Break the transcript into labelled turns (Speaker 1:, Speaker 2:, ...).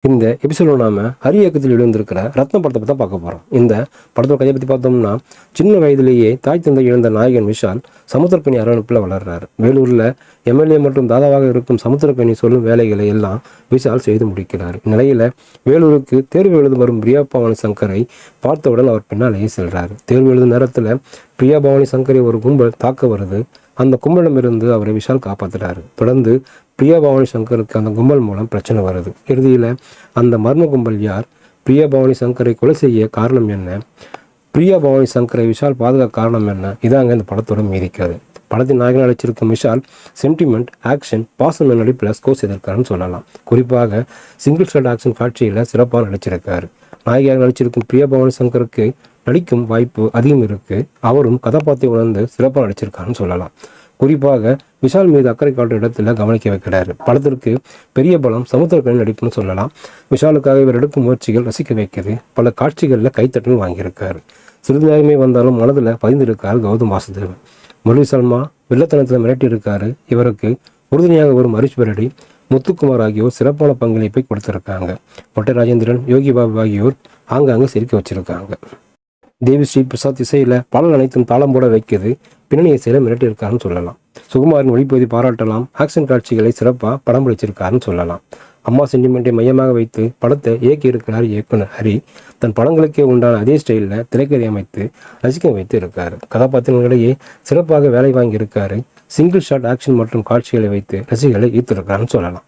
Speaker 1: இந்த எபிசோட நாம ஹரி இயக்கத்தில் எழுந்திருக்கிற ரத்னம் படத்தை பற்றி தான் பார்க்க போகிறோம். இந்த படத்தோட கதையை பற்றி பார்த்தோம்னா, சின்ன வயதிலேயே தாய் தந்தை இழந்த நாயகன் விஷால் சமுத்திரக்கனி அரவணைப்பில் வளர்றாரு. வேலூரில் எம்எல்ஏ மற்றும் தாதாவாக இருக்கும் சமுத்திரக்கனி சொல்லும் வேலைகளை எல்லாம் விஷால் செய்து முடிக்கிறார். இந்நிலையில் வேலூருக்கு தேர்வு எழுத வரும் பிரியா பவானி சங்கரை பார்த்தவுடன் அவர் பின்னாலேயே செல்றாரு. தேர்வு எழுதும் நேரத்தில் பிரியா பவானி சங்கரை ஒரு கும்பல் தாக்க வருது. அந்த கும்பலிடமிருந்து அவரை விஷால் காப்பாற்றுறாரு. தொடர்ந்து பிரியா பவானி சங்கருக்கு அந்த கும்பல் மூலம் பிரச்சனை வருது. இறுதியில் அந்த மர்ம கும்பல் யார், பிரியா பவானி சங்கரை கொலை செய்ய காரணம் என்ன, பிரியா பவானி சங்கரை விஷால் பாதுகாக்க காரணம் என்ன, இதாங்க இந்த படத்தோட மீதிக்காது. படத்தின் நாயகன் நடிச்சிருக்கும் விஷால் சென்டிமெண்ட், ஆக்ஷன், பாசம் நடிப்பில் ஸ்கோர் செய்திருக்காருன்னு சொல்லலாம். குறிப்பாக சிங்கிள் ஷாட் ஆக்ஷன் காட்சியில் சிறப்பாக நடிச்சிருக்காரு. நாயகியாக நடிச்சிருக்கும் பிரியா பவானி சங்கருக்கு நடிக்கும் வாய்ப்பு அதிகம் இருக்கு. அவரும் கதாபாத்திரம் உணர்ந்து சிறப்பாக நடிச்சிருக்காருன்னு சொல்லலாம். குறிப்பாக விஷால் மீது அக்கறை காட்டுற இடத்துல கவனிக்க வைக்கிறாரு. படத்திற்கு பெரிய பலம் சமுத்திரக்கனி நடிப்புன்னு சொல்லலாம். விஷாலுக்காக இவர் எடுக்கும் முயற்சிகள் ரசிக்க வைக்குது. பல காட்சிகளில் கைத்தட்டல் வாங்கியிருக்காரு. சிறிது நேரமே வந்தாலும் மனதில் பதிந்திருக்காரு கௌதம் வாசுதேவன். முரளி சல்மா வில்லத்தனத்தில் மிரட்டியிருக்காரு. இவருக்கு உறுதுணையாக வரும் ஹரிஷ் பெரடி, முத்துக்குமார் ஆகியோர் சிறப்பான பங்களிப்பை கொடுத்திருக்காங்க. மொட்டை ராஜேந்திரன், யோகி பாபு ஆகியோர் ஆங்காங்கே சிரிக்க வச்சிருக்காங்க. தேவி ஸ்ரீ பிரசாத் இசையில் பாடல் அனைத்தும் தாளம் போட வைக்கிறது. பின்னணி இசையில் மிரட்டியிருக்காருன்னு சொல்லலாம். சுகுமாரின் ஒளிப்பகுதி பாராட்டலாம். ஆக்ஷன் காட்சிகளை சிறப்பாக படம் பிடிச்சிருக்காருன்னு சொல்லலாம். அம்மா சென்டிமெண்ட்டை மையமாக வைத்து படத்தை இயக்கியிருக்கிறார் இயக்குனர் ஹரி. தன் படங்களுக்கே உண்டான அதே ஸ்டைலில் திரைக்கதை அமைத்து ரசிக்க வைத்து இருக்காரு. கதாபாத்திரங்களிடையே சிறப்பாக வேலை வாங்கி இருக்காரு. சிங்கிள் ஷாட் ஆக்ஷன் மற்றும் காட்சிகளை வைத்து ரசிகர்களை ஈர்த்திருக்காருன்னு சொல்லலாம்.